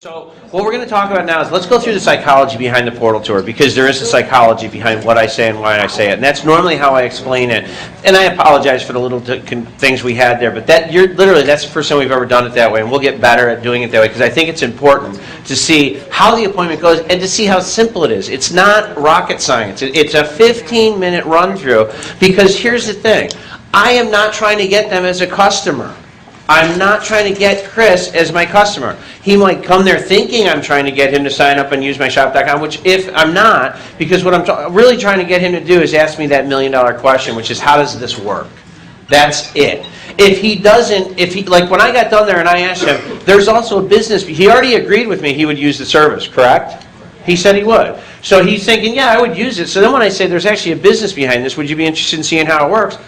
So what we're going to talk about now is let's go through the psychology behind the portal tour, because there is a psychology behind what I say and why I say it, and that's normally how I explain it. And I apologize for the little things we had there, but that's the first time we've ever done it that way, and we'll get better at doing it that way, because I think it's important to see how the appointment goes and to see how simple it is. It's not rocket science. It's a 15-minute run-through, because here's the thing. I am not trying to get them as a customer. I'm not trying to get Chris as my customer. He might come there thinking I'm trying to get him to sign up and use my shop.com, which if I'm not, because what I'm really trying to get him to do is ask me that million-dollar question, which is, how does this work? That's it. If he doesn't, like when I got done there and I asked him, there's also a business, he already agreed with me he would use the service, correct? He said he would. So he's thinking, yeah, I would use it. So then when I say there's actually a business behind this, would you be interested in seeing how it works?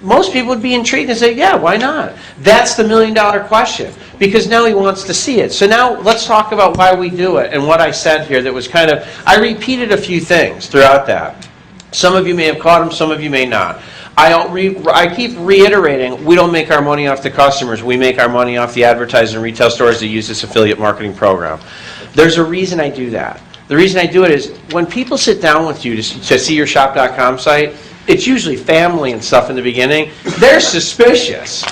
Most people would be intrigued and say, yeah, why not? That's the million-dollar question, because now he wants to see it. So now let's talk about why we do it and what I said here that was kind of, I repeated a few things throughout that. Some of you may have caught them, some of you may not. I keep reiterating, we don't make our money off the customers. We make our money off the advertisers and retail stores that use this affiliate marketing program. There's a reason I do that. The reason I do it is when people sit down with you to see your shop.com site, it's usually family and stuff in the beginning. They're suspicious,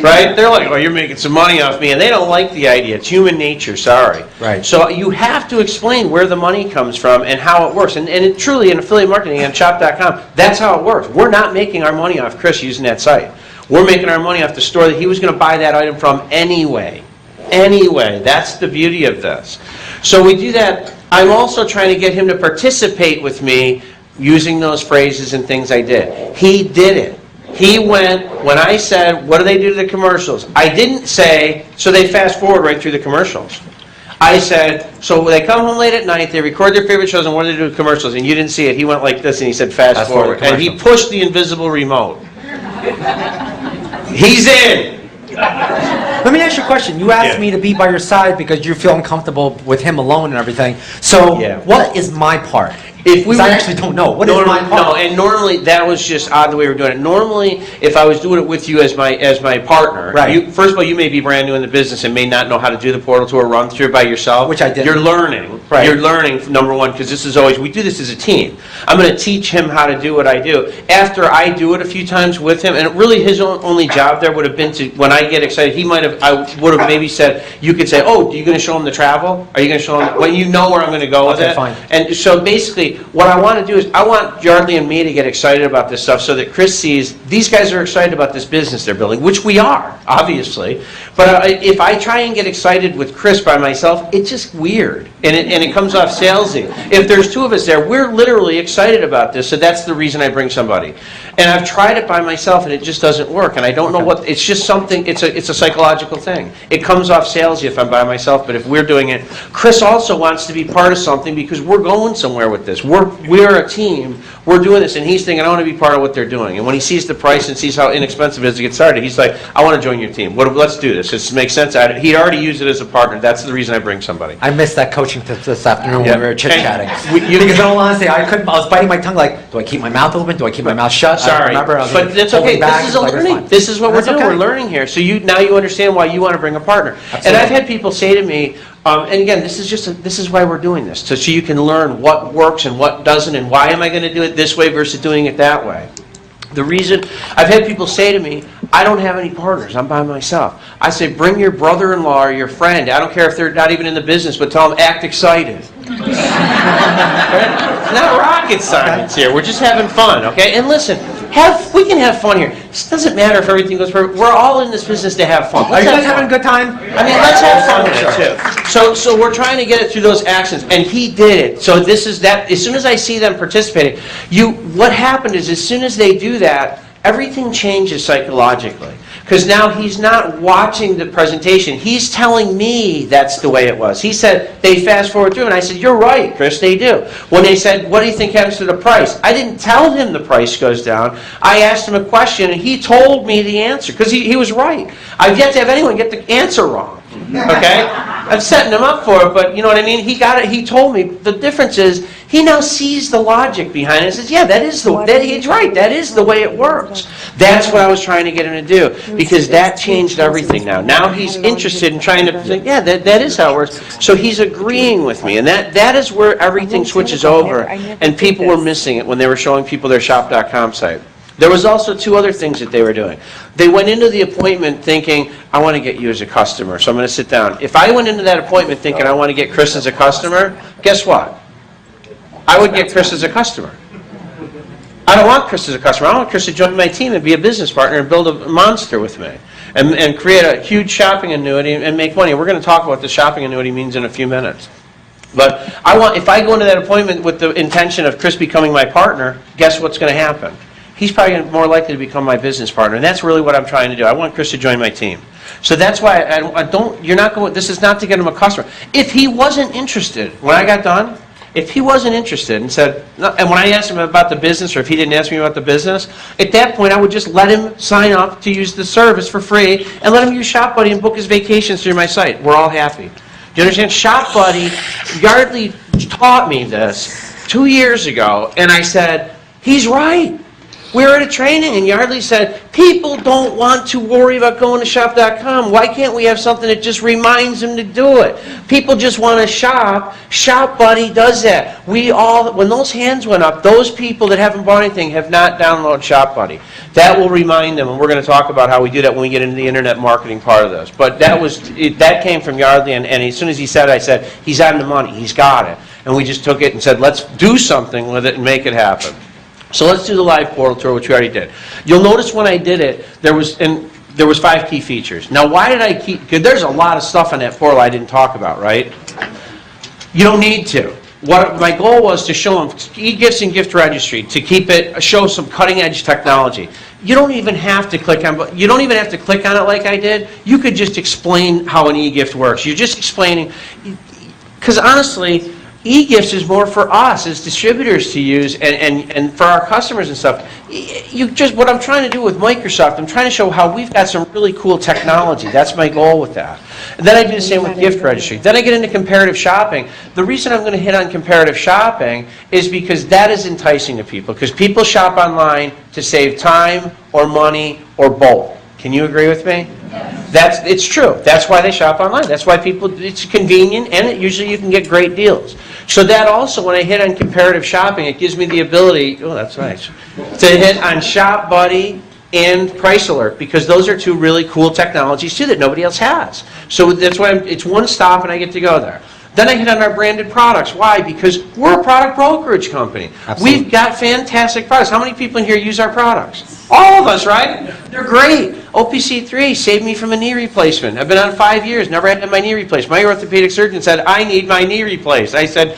right? They're like, oh, you're making some money off me, and they don't like the idea. It's human nature, sorry. Right. So you have to explain where the money comes from and how it works. And it truly, in affiliate marketing on shop.com, that's how it works. We're not making our money off Chris using that site. We're making our money off the store that he was going to buy that item from anyway. Anyway, that's the beauty of this. So we do that. I'm also trying to get him to participate with me using those phrases and things I did. He did it. He went, when I said, what do they do to the commercials? I didn't say, so they fast forward right through the commercials. I said, so they come home late at night, they record their favorite shows, and what do they do with commercials? And you didn't see it. He went like this, and he said, fast forward. And he pushed the invisible remote. He's in. Let me ask you a question. You asked me to be by your side because you feel uncomfortable with him alone and everything. So what is my part? I actually don't know. What is my part? No, and normally that was just odd the way we were doing it. Normally, if I was doing it with you as my partner, right. First of all, you may be brand new in the business and may not know how to do the portal tour run through by yourself. Which I did. You're learning. Right. You're learning, number one, because this is always, we do this as a team. I'm going to teach him how to do what I do. After I do it a few times with him, and really his only job there would have been to, when I get excited, I would have maybe said, you could say, oh, are you going to show him the travel? Are you going to show him, when you know where I'm going to go with it? Fine. And so basically, what I want to do is I want Yardley and me to get excited about this stuff so that Chris sees these guys are excited about this business they're building, which we are, obviously. But if I try and get excited with Chris by myself, it's just weird. And it comes off salesy. If there's two of us there, we're literally excited about this, so that's the reason I bring somebody. And I've tried it by myself, and it just doesn't work. And I don't know what, it's just something, it's a psychological thing. It comes off salesy if I'm by myself, but if we're doing it, Chris also wants to be part of something because we're going somewhere with this. We're a team, we're doing this, and he's thinking, I want to be part of what they're doing. And when he sees the price and sees how inexpensive it is to get started, he's like, I want to join your team. Let's do this. It makes sense. He'd already used it as a partner. That's the reason I bring somebody. I missed that coaching this afternoon when we were chit-chatting. Because in all honesty, I was biting my tongue like, do I keep my mouth open? Do I keep my mouth shut? Sorry, but that's okay. This is a learning. This is what we're doing. We're learning here. So now you understand why you want to bring a partner. Absolutely. And I've had people say to me, and again, this is why we're doing this, so you can learn what works and what doesn't, and why am I going to do it this way versus doing it that way. The reason, I've had people say to me, I don't have any partners, I'm by myself. I say, bring your brother-in-law or your friend. I don't care if they're not even in the business, but tell them, act excited. It's not rocket science here. We're just having fun, okay? And listen, we can have fun here. It doesn't matter if everything goes perfect. We're all in this business to have fun. Are you guys having a good time? I mean, let's have fun with it too. So we're trying to get it through those actions, and he did it. So this is that. As soon as I see them participating, what happened is as soon as they do that, everything changes psychologically. Because now he's not watching the presentation. He's telling me that's the way it was. He said, they fast forward through, and I said, you're right, Chris, they do. When they said, what do you think happens to the price? I didn't tell him the price goes down. I asked him a question, and he told me the answer, because he was right. I've yet to have anyone get the answer wrong. Okay? I'm setting him up for it, but you know what I mean? He got it. He told me. The difference is he now sees the logic behind it and says, yeah, he's right. That is the way it works. That's what I was trying to get him to do, because that changed everything now. Now he's interested in trying to think, yeah, that is how it works. So he's agreeing with me, and that is where everything switches over, and people were missing it when they were showing people their shop.com site. There was also two other things that they were doing. They went into the appointment thinking, I want to get you as a customer, so I'm going to sit down. If I went into that appointment thinking I want to get Chris as a customer, guess what? I would get Chris as a customer. I don't want Chris as a customer. I want Chris to join my team and be a business partner and build a monster with me and create a huge shopping annuity and make money. We're going to talk about what the shopping annuity means in a few minutes. But if I go into that appointment with the intention of Chris becoming my partner, guess what's going to happen? He's probably more likely to become my business partner, and that's really what I'm trying to do. I want Chris to join my team. So that's why I don't. You're not going. This is not to get him a customer. If he wasn't interested when I got done, if he wasn't interested and said, no, and when I asked him about the business, or if he didn't ask me about the business, at that point I would just let him sign up to use the service for free and let him use Shop Buddy and book his vacations through my site. We're all happy. Do you understand? Shop Buddy, Yardley taught me this 2 years ago, and I said, he's right. We were at a training, and Yardley said, people don't want to worry about going to shop.com. Why can't we have something that just reminds them to do it? People just want to shop. Shop Buddy does that. When those hands went up, those people that haven't bought anything have not downloaded Shop Buddy. That will remind them, and we're going to talk about how we do that when we get into the internet marketing part of this. But that came from Yardley, and as soon as he said it, I said, he's on the money. He's got it. And we just took it and said, let's do something with it and make it happen. So let's do the live portal tour, which we already did. You'll notice when I did it, there was 5 key keepers. Now, why did I keep? Because there's a lot of stuff on that portal I didn't talk about, right? You don't need to. What my goal was to show them e-gifts and gift registry, to show some cutting-edge technology. You don't even have to click on it like I did. You could just explain how an e-gift works. You're just explaining, because honestly, e-gifts is more for us as distributors to use and for our customers and stuff. What I'm trying to do with Microsoft, I'm trying to show how we've got some really cool technology. That's my goal with that. And then I do the same with gift registry. Then I get into comparative shopping. The reason I'm going to hit on comparative shopping is because that is enticing to people. Because people shop online to save time or money or both. Can you agree with me? Yes. It's true. That's why they shop online. That's why it's convenient, and usually you can get great deals. So that also, when I hit on comparative shopping, it gives me the ability, oh, that's nice, to hit on Shop Buddy and Price Alert, because those are two really cool technologies too that nobody else has. So that's why it's one stop and I get to go there. Then I hit on our branded products. Why? Because we're a product brokerage company. Absolutely. We've got fantastic products. How many people in here use our products? All of us, right? They're great. OPC3 saved me from a knee replacement. I've been on 5 years, never had my knee replaced. My orthopedic surgeon said, I need my knee replaced. I said,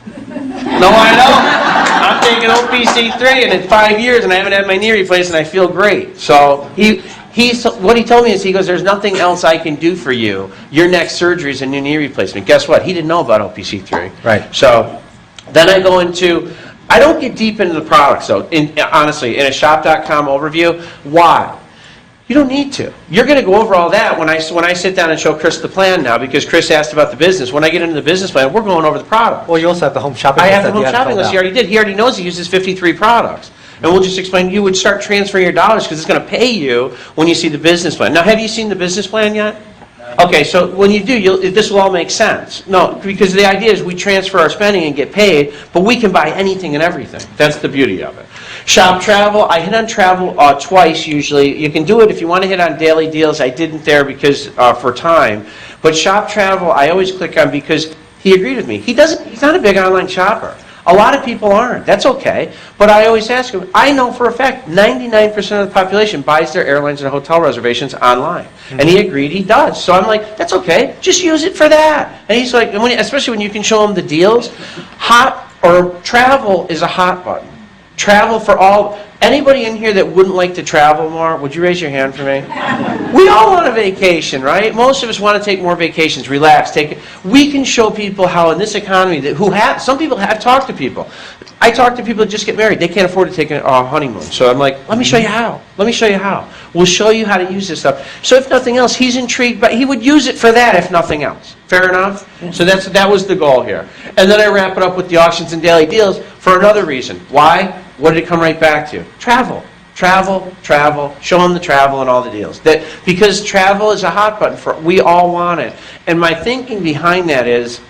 no, I don't. I'm taking OPC3, and in 5 years, and I haven't had my knee replaced, and I feel great. So what he told me is, he goes, there's nothing else I can do for you. Your next surgery is a new knee replacement. Guess what? He didn't know about OPC3. Right. So then I go into, I don't get deep into the products, though, honestly, in a shop.com overview. Why? You don't need to. You're going to go over all that when I sit down and show Chris the plan now, because Chris asked about the business. When I get into the business plan, we're going over the product. Well, you also have the home shopping list. I have the home shopping list. He already did. He already knows he uses 53 products. And we'll just explain, you would start transferring your dollars because it's going to pay you when you see the business plan. Now, have you seen the business plan yet? Okay, so when you do, this will all make sense. No, because the idea is we transfer our spending and get paid, but we can buy anything and everything. That's the beauty of it. Shop travel, I hit on travel twice usually. You can do it if you want to hit on daily deals. I didn't there because for time. But shop travel, I always click on because he agreed with me. He's not a big online shopper. A lot of people aren't. That's okay. But I always ask him, I know for a fact 99% of the population buys their airlines and hotel reservations online. Mm-hmm. And he agreed he does. So I'm like, that's okay. Just use it for that. And he's like, especially when you can show him the deals, travel is a hot button. Travel for all. Anybody in here that wouldn't like to travel more, would you raise your hand for me? We all want a vacation, right? Most of us want to take more vacations, relax, we can show people how in this economy, some people have talked to people. I talk to people that just get married. They can't afford to take a honeymoon. So I'm like, let me show you how. Let me show you how. We'll show you how to use this stuff. So if nothing else, he's intrigued, but he would use it for that if nothing else. Fair enough? So that was the goal here. And then I wrap it up with the auctions and daily deals for another reason. Why? What did it come right back to? Travel. Travel, travel, show them the travel and all the deals. Because travel is a hot button we all want it. And my thinking behind that is,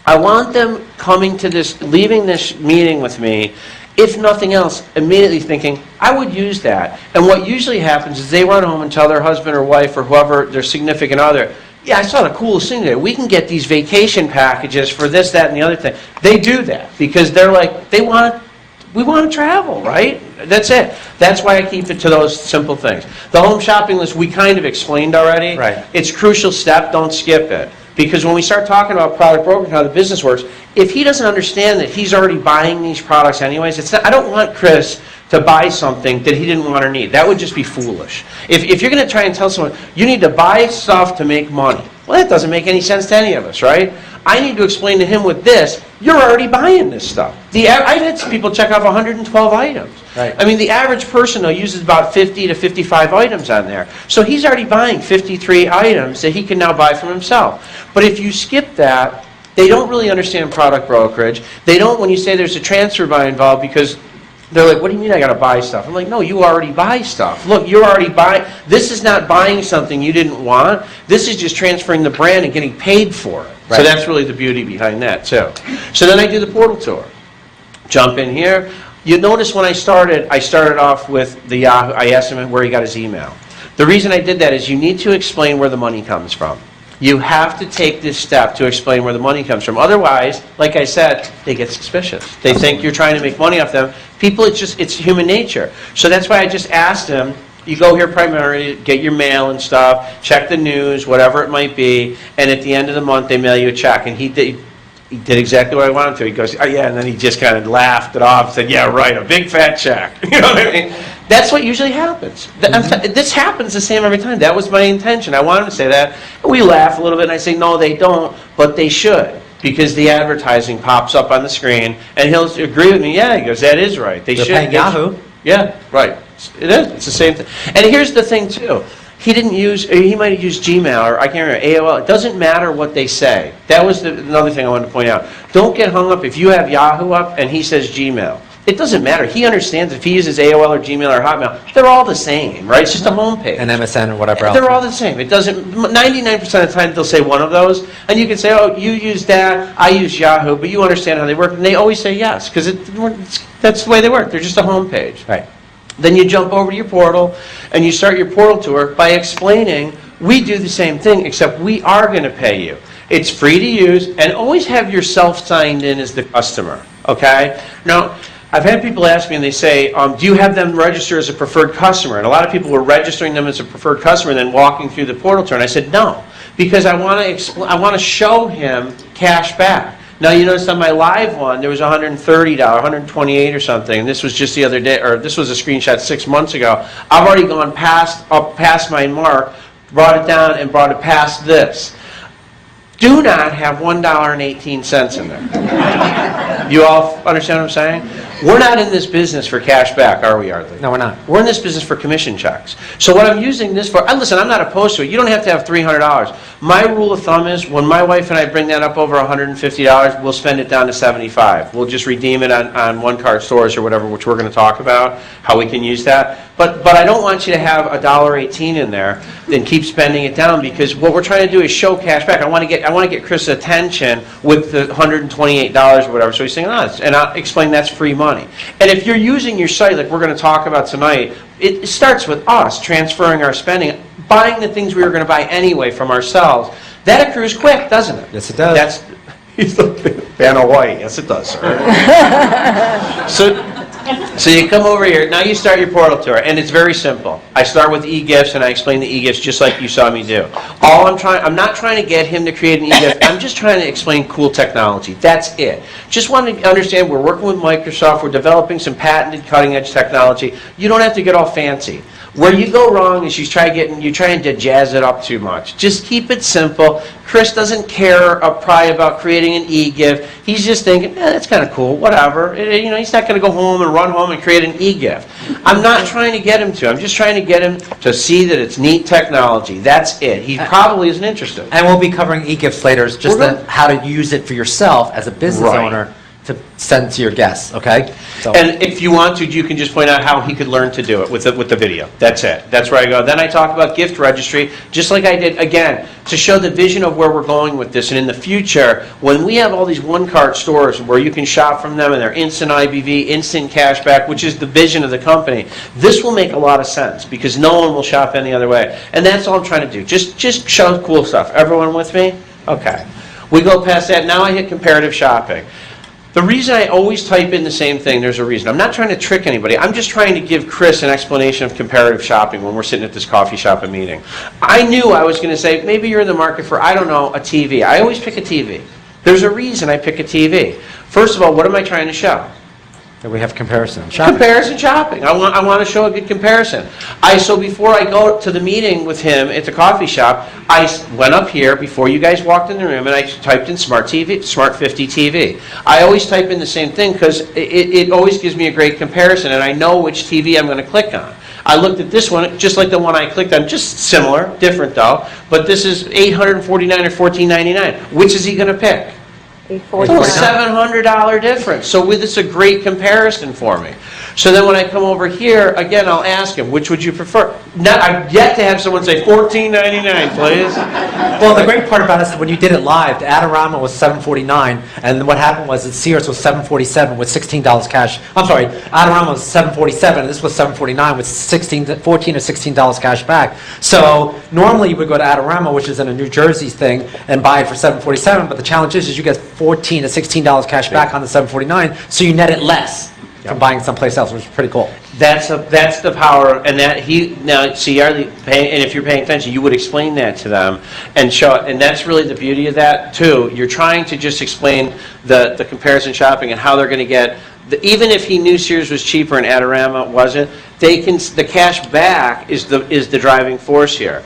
I want them leaving this meeting with me, if nothing else, immediately thinking, I would use that. And what usually happens is they run home and tell their husband or wife or whoever, their significant other, yeah, I saw the coolest thing today. We can get these vacation packages for this, that, and the other thing. They do that because they're like, we want to travel, right? That's it. That's why I keep it to those simple things. The home shopping list, we kind of explained already. Right. It's a crucial step. Don't skip it. Because when we start talking about product brokerage and how the business works, if he doesn't understand that he's already buying these products anyways, I don't want Chris to buy something that he didn't want or need. That would just be foolish. If you're going to try and tell someone, you need to buy stuff to make money, well, that doesn't make any sense to any of us, right? I need to explain to him with this, you're already buying this stuff. I've had some people check off 112 items. Right. I mean, the average person, though, uses about 50 to 55 items on there. So he's already buying 53 items that he can now buy from himself. But if you skip that, they don't really understand product brokerage. They don't when you say there's a transfer buy involved because they're like, what do you mean I got to buy stuff? I'm like, no, you already buy stuff. Look, you're already buying. This is not buying something you didn't want. This is just transferring the brand and getting paid for it. Right. So that's really the beauty behind that, too. So then I do the portal tour. Jump in here. You notice when I started off with the Yahoo. I asked him where he got his email. The reason I did that is you need to explain where the money comes from. You have to take this step to explain where the money comes from. Otherwise, like I said, they get suspicious. They think you're trying to make money off them. People, it's human nature. So that's why I just asked him, you go here primarily, get your mail and stuff, check the news, whatever it might be, and at the end of the month they mail you a check. And he did exactly what I wanted to. He goes, oh yeah, and then he just kind of laughed it off and said, yeah, right, a big fat check. You know what I mean? That's what usually happens. This happens the same every time. That was my intention. I wanted to say that. We laugh a little bit and I say, no, they don't, but they should. Because the advertising pops up on the screen, and he'll agree with me, yeah, he goes, that is right. They should. They're paying Yahoo. Yeah, right. It is. It's the same thing. And here's the thing, too. He might have used Gmail, or I can't remember, AOL. It doesn't matter what they say. That was another thing I wanted to point out. Don't get hung up if you have Yahoo up and he says Gmail. It doesn't matter. He understands if he uses AOL or Gmail or Hotmail, they're all the same, right? It's just a homepage. And MSN or whatever else. They're all the same. It doesn't. 99% of the time they'll say one of those, and you can say, "Oh, you use that. I use Yahoo," but you understand how they work, and they always say yes because that's the way they work. They're just a homepage. Right. Then you jump over to your portal, and you start your portal tour by explaining we do the same thing, except we are going to pay you. It's free to use, and always have yourself signed in as the customer. Okay. Now, I've had people ask me and they say, do you have them register as a preferred customer? And a lot of people were registering them as a preferred customer and then walking through the portal tour. And I said, no, because I want to show him cash back. Now, you notice on my live one, there was $130, $128 or something. And this was just the other day, or this was a screenshot 6 months ago. I've already gone up past my mark, brought it down, and brought it past this. Do not have $1.18 in there. You all understand what I'm saying? We're not in this business for cash back, are we, Arthur? No, we're not. We're in this business for commission checks. So what I'm using this for, listen, I'm not opposed to it. You don't have to have $300. My rule of thumb is when my wife and I bring that up over $150, we'll spend it down to $75. We'll just redeem it on one-card stores or whatever, which we're going to talk about, how we can use that. But I don't want you to have $1.18 in there, then keep spending it down, because what we're trying to do is show cash back. I want to get Chris' attention with the $128 or whatever. So he's saying, and I'll explain that's free money. And if you're using your site like we're going to talk about tonight, it starts with us transferring our spending, buying the things we were going to buy anyway from ourselves. That accrues quick, doesn't it? Yes, it does. He's the fan of white. Yes, it does, sir. So you come over here. Now you start your portal tour, and it's very simple. I start with e-gifts, and I explain the e-gifts just like you saw me do. I'm not trying to get him to create an e-gift. I'm just trying to explain cool technology. That's it. Just want to understand we're working with Microsoft. We're developing some patented cutting-edge technology. You don't have to get all fancy. Where you go wrong is you're trying to jazz it up too much. Just keep it simple. Chris doesn't care probably about creating an e-gift. He's just thinking, that's kind of cool, whatever. He's not going to go home and run home and create an e-gift. I'm not trying to get him to. I'm just trying to get him to see that it's neat technology. That's it. He probably isn't interested. And we'll be covering e-gifts later, just how to use it for yourself as a business owner to send to your guests, okay? So, And if you want to, you can just point out how he could learn to do it with the video. That's it. That's where I go. Then I talk about gift registry, just like I did, again, to show the vision of where we're going with this. And in the future, when we have all these one-cart stores where you can shop from them and they're instant IBV, instant cashback, which is the vision of the company, this will make a lot of sense because no one will shop any other way. And that's all I'm trying to do. Just show cool stuff. Everyone with me? Okay. We go past that. Now I hit comparative shopping. The reason I always type in the same thing, there's a reason. I'm not trying to trick anybody. I'm just trying to give Chris an explanation of comparative shopping when we're sitting at this coffee shop and meeting. I knew I was going to say, maybe you're in the market for, I don't know, a TV. I always pick a TV. There's a reason I pick a TV. First of all, what am I trying to show? that we have comparison shopping. Comparison shopping. I want to show a good comparison. So before I go to the meeting with him at the coffee shop, I went up here before you guys walked in the room and I typed in Smart 50 TV. I always type in the same thing because it always gives me a great comparison and I know which TV I'm going to click on. I looked at this one, just like the one I clicked on, just similar, different though, but this is $849 or $1499. Which is he going to pick? It's a $700 difference. So it's a great comparison for me. So then when I come over here, again, I'll ask him, which would you prefer? Now, I've yet to have someone say $14.99, please. Well, the great part about it is that when you did it live, the Adorama was $749, and what happened was that Sears was $747 with $16 cash. I'm sorry, Adorama was $747, and this was $749 with $14 or $16 cash back. So normally you would go to Adorama, which is in a New Jersey thing, and buy it for $747, but the challenge is you get $14 to $16 cash back on the $749, so you net it less from buying someplace else, which is pretty cool. That's the power, and that now see, and if you're paying attention, you would explain that to them and show it, and that's really the beauty of that too. You're trying to just explain the comparison shopping and how they're going to get. Even if he knew Sears was cheaper and Adorama wasn't, the cash back is the driving force here.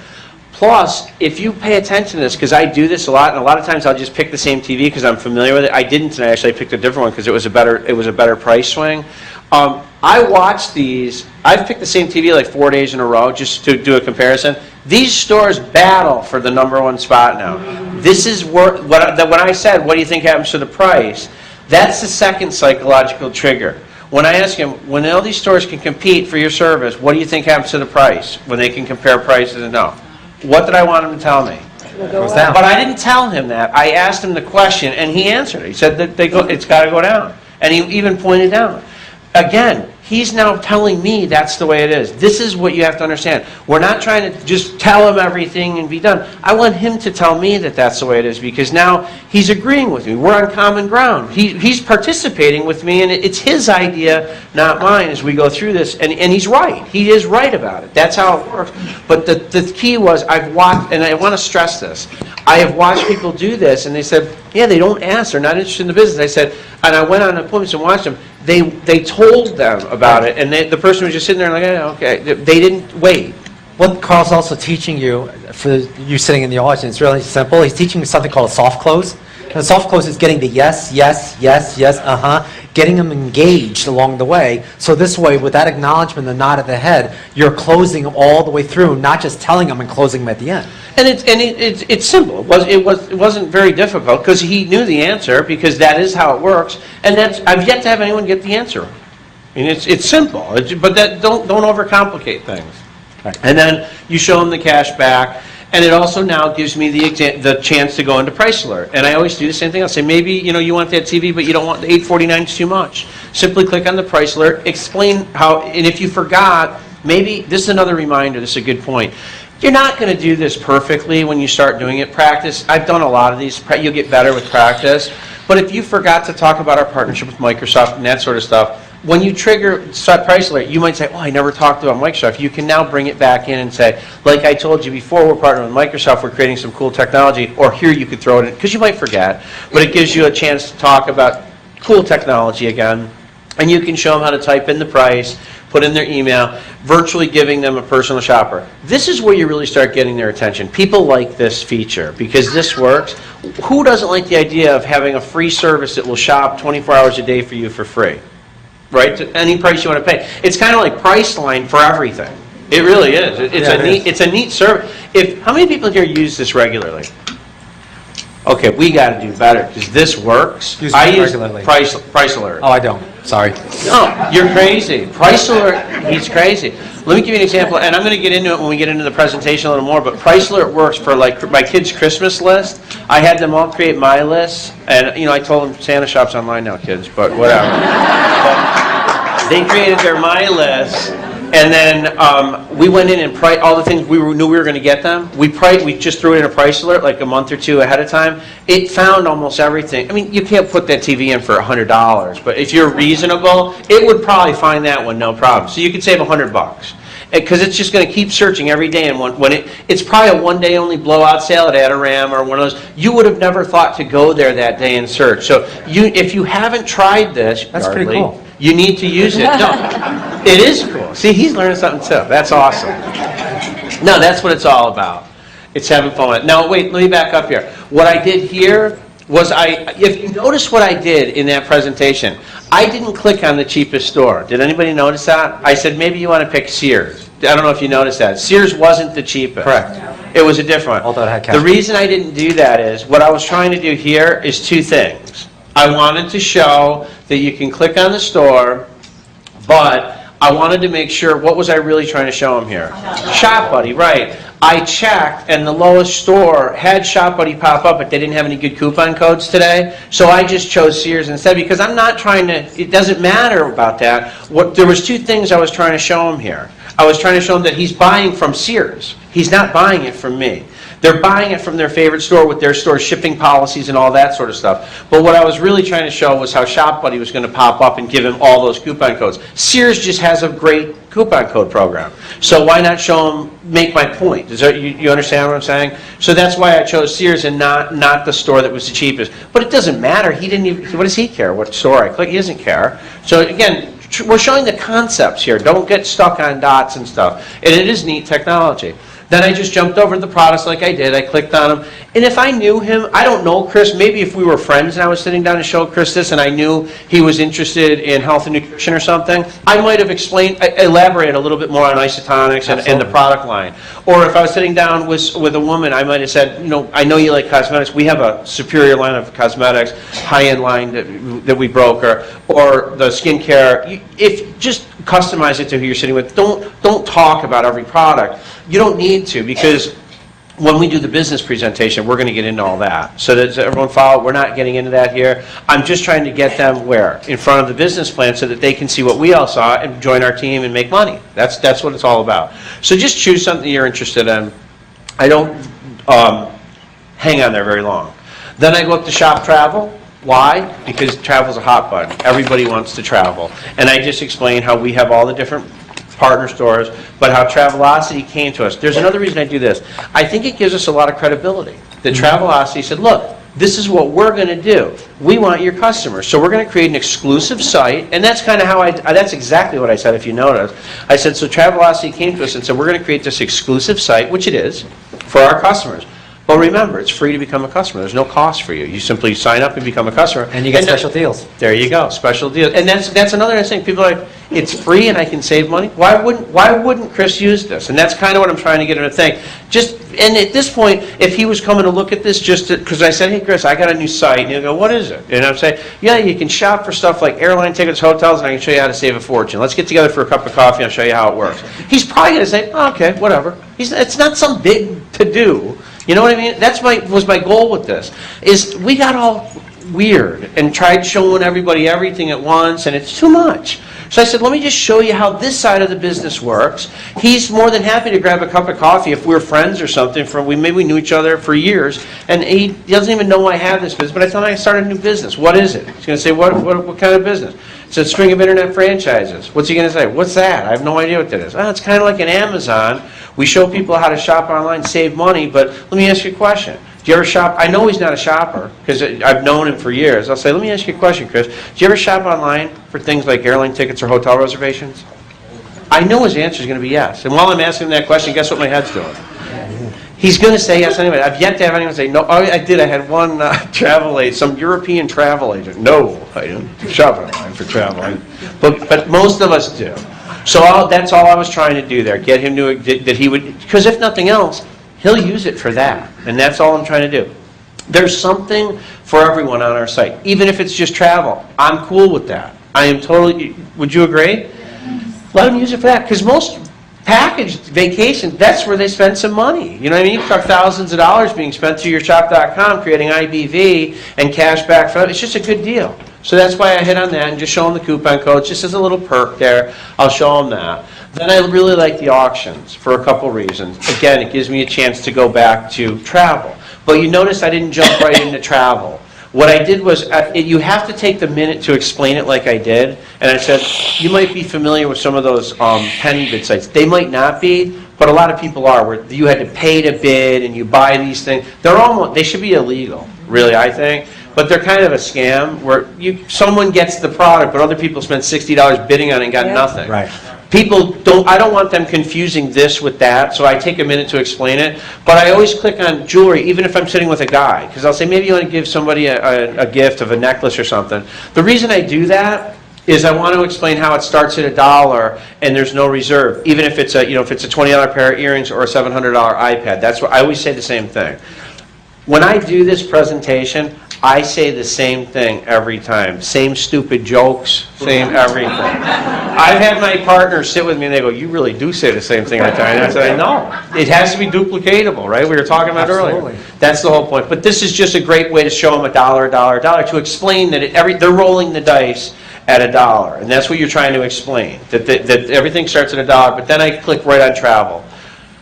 Plus, if you pay attention to this, because I do this a lot, and a lot of times I'll just pick the same TV because I'm familiar with it. I didn't tonight. Actually, I picked a different one because it was a better price swing. I watch these. I've picked the same TV like 4 days in a row just to do a comparison. These stores battle for the #1 spot now. This is when I said, "What do you think happens to the price?" That's the second psychological trigger. When I ask him, when all these stores can compete for your service, what do you think happens to the price when they can compare prices and know? What did I want him to tell me? But I didn't tell him that. I asked him the question, and he answered it. He said that it's got to go down. And he even pointed down. Again, he's now telling me that's the way it is. This is what you have to understand. We're not trying to just tell him everything and be done. I want him to tell me that that's the way it is because now he's agreeing with me. We're on common ground. He's participating with me, and it's his idea, not mine, as we go through this. And he's right. He is right about it. That's how it works. But the key was I've watched, and I want to stress this, I have watched people do this, and they said, yeah, they don't ask. They're not interested in the business. I said, and I went on appointments and watched them. They told them about it, and the person was just sitting there like, okay. They didn't wait. What Carl's also teaching you, for you sitting in the audience, it's really simple. He's teaching you something called a soft close. And a soft close is getting the yes, yes, yes, yes, getting them engaged along the way. So this way, with that acknowledgement, the nod of the head, you're closing all the way through, not just telling them and closing them at the end. And it's simple. It wasn't very difficult because he knew the answer because that is how it works. And I've yet to have anyone get the answer. I mean, it's simple. But don't overcomplicate things. Right. And then you show them the cash back. And it also now gives me the chance to go into Price Alert. And I always do the same thing. I'll say, maybe you want that TV, but you don't want the $849 is too much. Simply click on the Price Alert, explain how, and if you forgot, maybe, this is another reminder, this is a good point. You're not going to do this perfectly when you start doing it. Practice. I've done a lot of these. You'll get better with practice. But if you forgot to talk about our partnership with Microsoft and that sort of stuff, when you trigger Price Alert, you might say, oh, I never talked about Microsoft. You can now bring it back in and say, like I told you before, we're partnering with Microsoft, we're creating some cool technology, or here you could throw it in, because you might forget, but it gives you a chance to talk about cool technology again, and you can show them how to type in the price, put in their email, virtually giving them a personal shopper. This is where you really start getting their attention. People like this feature because this works. Who doesn't like the idea of having a free service that will shop 24 hours a day for you for free? Right? To any price you want to pay. It's kind of like Priceline for everything. It really is. It's a neat service. How many people here use this regularly? Okay, we got to do better because this works. Use it I use regularly. price alert. Oh, I don't. Sorry. No, you're crazy. Price alert, he's crazy. Let me give you an example, and I'm going to get into it when we get into the presentation a little more, but price alert works for like my kids' Christmas list. I had them all create my list, and I told them Santa shop's online now, kids, but whatever. But they created their my list, and then we went in and priced all the things knew we were going to get them. We just threw it in a price alert like a month or two ahead of time. It found almost everything. I mean, you can't put that TV in for $100, but if you're reasonable, it would probably find that one no problem. So you could save $100 because it's just going to keep searching every day. And when it's probably a one-day only blowout sale at Adorama or one of those, you would have never thought to go there that day and search. So if you haven't tried this, That's pretty cool. You need to use it. No, it is cool. See, he's learning something too. That's awesome. No, that's what it's all about. It's having fun. Now, wait, let me back up here. What I did here was if you notice what I did in that presentation, I didn't click on the cheapest store. Did anybody notice that? I said, maybe you want to pick Sears. I don't know if you noticed that. Sears wasn't the cheapest. Correct. It was a different one. Although it had cash. The reason I didn't do that is, what I was trying to do here is two things. I wanted to show that you can click on the store, but I wanted to make sure, what was I really trying to show them here? Shop Buddy, right. I checked, and the lowest store had Shop Buddy pop up, but they didn't have any good coupon codes today, so I just chose Sears instead, because I'm not trying to, it doesn't matter about that. There was two things I was trying to show him here. I was trying to show him that he's buying from Sears. He's not buying it from me. They're buying it from their favorite store with their store shipping policies and all that sort of stuff. But what I was really trying to show was how Shop Buddy was going to pop up and give him all those coupon codes. Sears just has a great coupon code program. So why not show him, make my point? You understand what I'm saying? So that's why I chose Sears and not the store that was the cheapest. But it doesn't matter. He didn't even, what does he care what store I click? He doesn't care. So again, we're showing the concepts here. Don't get stuck on dots and stuff. And it is neat technology. Then I just jumped over to the products like I did. I clicked on them. And if I knew him, I don't know Chris, maybe if we were friends and I was sitting down to show Chris this and I knew he was interested in health and nutrition or something, I might have elaborated a little bit more on isotonics and the product line. Or if I was sitting down with a woman, I might have said, I know you like cosmetics. We have a superior line of cosmetics, high-end line that we broker, or the skincare. If just customize it to who you're sitting with. Don't talk about every product. You don't need to, because when we do the business presentation, we're going to get into all that. So does everyone follow? We're not getting into that here. I'm just trying to get them where? In front of the business plan so that they can see what we all saw and join our team and make money. That's what it's all about. So just choose something you're interested in. I don't hang on there very long. Then I go up to Shop Travel. Why? Because travel's a hot button. Everybody wants to travel. And I just explained how we have all the different partner stores, but how Travelocity came to us. There's another reason I do this. I think it gives us a lot of credibility. The Travelocity said, look, this is what we're going to do. We want your customers. So we're going to create an exclusive site, and that's kind of how that's exactly what I said, if you notice. I said, so Travelocity came to us and said, we're going to create this exclusive site, which it is, for our customers. But remember, it's free to become a customer. There's no cost for you. You simply sign up and become a customer. And you get special deals. There you go, special deals. And that's another thing. People are like, it's free and I can save money. Why wouldn't Chris use this? And that's kind of what I'm trying to get him to think. And at this point, if he was coming to look at this because I said, hey Chris, I got a new site, and he'll go, what is it? And I'm saying, yeah, you can shop for stuff like airline tickets, hotels, and I can show you how to save a fortune. Let's get together for a cup of coffee and I'll show you how it works. He's probably going to say, oh, okay, whatever. It's not some big to-do. You know what I mean? That's was my goal with this, is we got all weird and tried showing everybody everything at once, and it's too much. So I said, let me just show you how this side of the business works. He's more than happy to grab a cup of coffee if we're friends or something. Maybe we knew each other for years, and he doesn't even know I have this business, but I thought I started a new business. What is it? He's going to say, what kind of business? It's a string of internet franchises. What's he going to say? What's that? I have no idea what that is. It's kind of like an Amazon. We show people how to shop online, save money, but let me ask you a question. Do you ever shop? I know he's not a shopper because I've known him for years. I'll say, let me ask you a question, Chris. Do you ever shop online for things like airline tickets or hotel reservations? I know his answer is going to be yes. And while I'm asking him that question, guess what my head's doing? He's going to say yes anyway. I've yet to have anyone say, no, I did. I had one travel agent, some European travel agent. No, I don't shop online for travel. But most of us do. So that's all I was trying to do there, get him to, that he would, because if nothing else, he'll use it for that. And that's all I'm trying to do. There's something for everyone on our site, even if it's just travel. I'm cool with that. I am totally, would you agree? Let them use it for that, because most packaged vacation, that's where they spend some money. You know what I mean? You talk thousands of dollars being spent through your shop.com creating IBV and cash back for them. It's just a good deal. So that's why I hit on that and just show them the coupon codes, just as a little perk there. I'll show them that. Then I really like the auctions for a couple reasons. Again, it gives me a chance to go back to travel. But you notice I didn't jump right into travel. What I did was, you have to take the minute to explain it like I did. And I said, you might be familiar with some of those penny bid sites. They might not be, but a lot of people are, where you had to pay to bid and you buy these things. They should be illegal, really, I think. But they're kind of a scam where someone gets the product, but other people spend $60 bidding on it and got nothing. Right. I don't want them confusing this with that, so I take a minute to explain it. But I always click on jewelry, even if I'm sitting with a guy, because I'll say, maybe you want to give somebody a gift of a necklace or something. The reason I do that is I want to explain how it starts at $1 and there's no reserve, even if it's a $20 pair of earrings or a $700 iPad. That's what I always say the same thing. When I do this presentation, I say the same thing every time. Same stupid jokes, same everything. I've had my partners sit with me and they go, you really do say the same thing every time. And I said, I know. It has to be duplicatable, right? We were talking about Absolutely. earlier. That's the whole point. But this is just a great way to show them $1, to explain that they're rolling the dice at $1. And that's what you're trying to explain, that everything starts at $1. But then I click right on travel.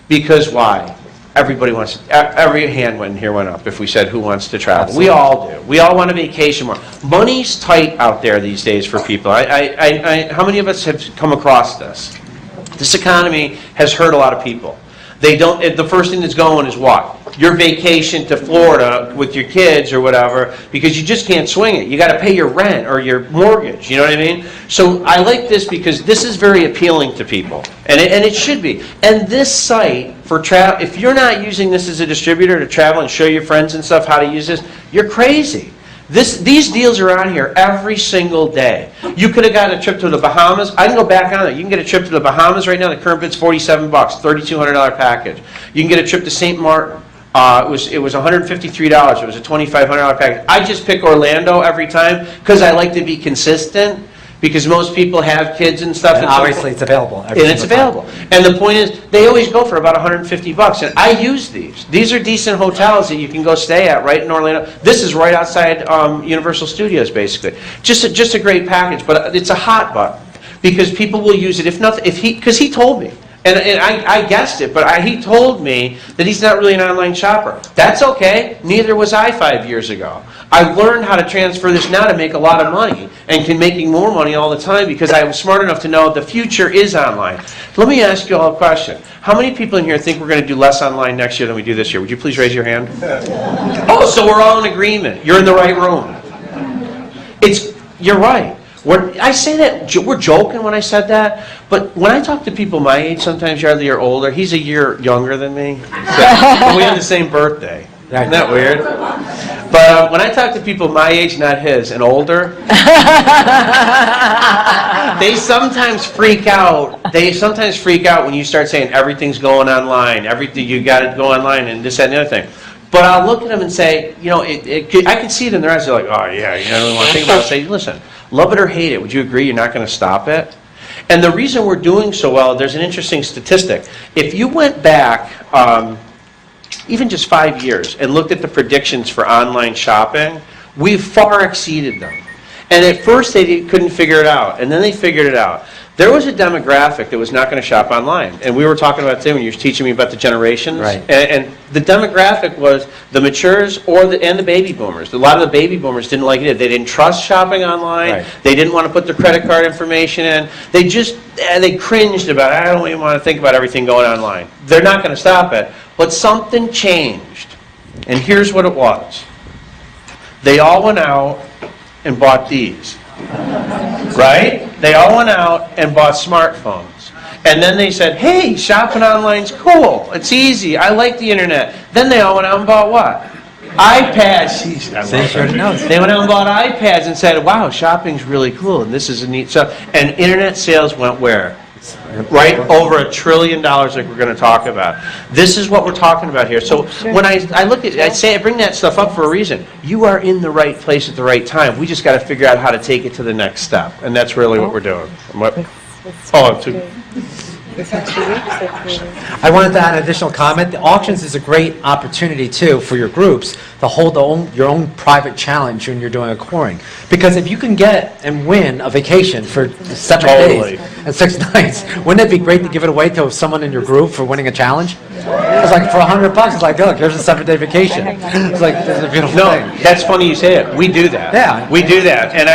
Because why? Everybody wants, every hand went up if we said who wants to travel. Absolutely. We all do. We all want a vacation more. Money's tight out there these days for people. How many of us have come across this? This economy has hurt a lot of people. The first thing that's going is what? Your vacation to Florida with your kids or whatever, because you just can't swing it. You got to pay your rent or your mortgage, you know what I mean? So I like this because this is very appealing to people, and it should be. And this site for travel, if you're not using this as a distributor to travel and show your friends and stuff how to use this, you're crazy. These deals are on here every single day. You could have gotten a trip to the Bahamas. I can go back on it. You can get a trip to the Bahamas right now. The current bid's $47, $3,200 package. You can get a trip to St. Martin. It was $153. It was a $2,500 package. I just pick Orlando every time because I like to be consistent. Because most people have kids and stuff. And obviously it's available. And it's available. And the point is, they always go for about $150. And I use these. These are decent hotels that you can go stay at right in Orlando. This is right outside Universal Studios, basically. Just a great package. But it's a hot button. Because people will use it. Because he told me. And I guessed it, but he told me that he's not really an online shopper. That's okay. Neither was I 5 years ago. I learned how to transfer this now to make a lot of money and making more money all the time because I was smart enough to know the future is online. Let me ask you all a question. How many people in here think we're going to do less online next year than we do this year? Would you please raise your hand? Oh, so we're all in agreement. You're in the right room. You're right. I say that, we're joking when I said that, but when I talk to people my age, sometimes you're a year older, he's a year younger than me, but we have the same birthday. Isn't that weird? But when I talk to people my age, not his, and older, they sometimes freak out when you start saying everything's going online, you got to go online, and this, that, and the other thing. But I'll look at them and say, I can see it in their eyes. They're like, oh yeah, I don't want to think about it. I'll say, listen, love it or hate it, would you agree you're not going to stop it? And the reason we're doing so well, there's an interesting statistic. If you went back even just 5 years and looked at the predictions for online shopping, we've far exceeded them. And at first they couldn't figure it out, and then they figured it out. There was a demographic that was not going to shop online. And we were talking about Tim when you were teaching me about the generations. Right. And the demographic was the matures and the baby boomers. A lot of the baby boomers didn't like it. They didn't trust shopping online. Right. They didn't want to put their credit card information in. They cringed about it. I don't even want to think about everything going online. They're not going to stop it. But something changed. And here's what it was. They all went out and bought these. Right? They all went out and bought smartphones. And then they said, hey, shopping online's cool. It's easy. I like the internet. Then they all went out and bought what? iPads. They went out and bought iPads and said, wow, shopping's really cool and this is a neat stuff. And internet sales went where? right? Over $1 trillion like we're going to talk about. This is what we're talking about here. So when I look at it, I bring that stuff up for a reason. You are in the right place at the right time. We just got to figure out how to take it to the next step. And that's really what we're doing. I wanted to add an additional comment. The auctions is a great opportunity, too, for your groups to hold your own private challenge when you're doing a coring. Because if you can get and win a vacation for 7 days and 6 nights, wouldn't it be great to give it away to someone in your group for winning a challenge? It's like for $100, it's like, look, here's a 7-day vacation. It's like, this is a beautiful thing. That's funny you say it. We do that. Yeah. We do that. And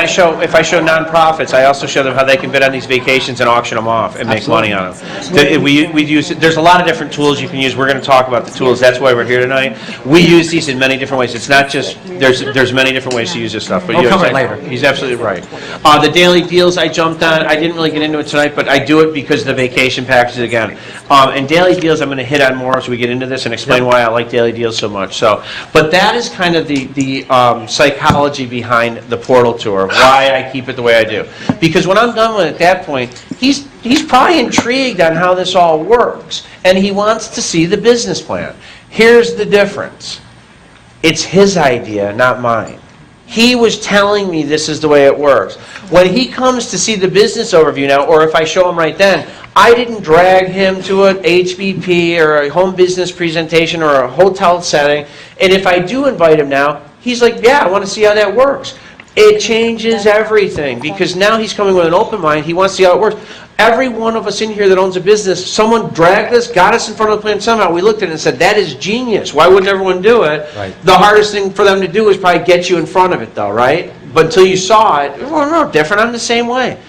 if I show nonprofits, I also show them how they can bid on these vacations and auction them off and make money on them. We use it. There's a lot of different tools you can use. We're going to talk about the tools. That's why we're here tonight. We use these in many different ways. It's not just, there's many different ways to use this stuff. But We'll cover it later. He's absolutely right. The daily deals I jumped on, I didn't really get into it tonight, but I do it because of the vacation packages again. And daily deals I'm going to hit on more as we get into this and explain why I like daily deals so much. But that is kind of the psychology behind the portal tour, why I keep it the way I do. Because when I'm done with it at that point, he's probably intrigued on how this all works, and he wants to see the business plan. Here's the difference. It's his idea, not mine. He was telling me this is the way it works. When he comes to see the business overview now, or if I show him right then, I didn't drag him to an HBP or a home business presentation or a hotel setting. And if I do invite him now, he's like, yeah, I want to see how that works. It changes everything because now he's coming with an open mind. He wants to see how it works. Every one of us in here that owns a business, someone dragged us, got us in front of the plan somehow. We looked at it and said, that is genius. Why wouldn't everyone do it? Right. The hardest thing for them to do is probably get you in front of it, though, right? But until you saw it, well, no, different. I'm the same way.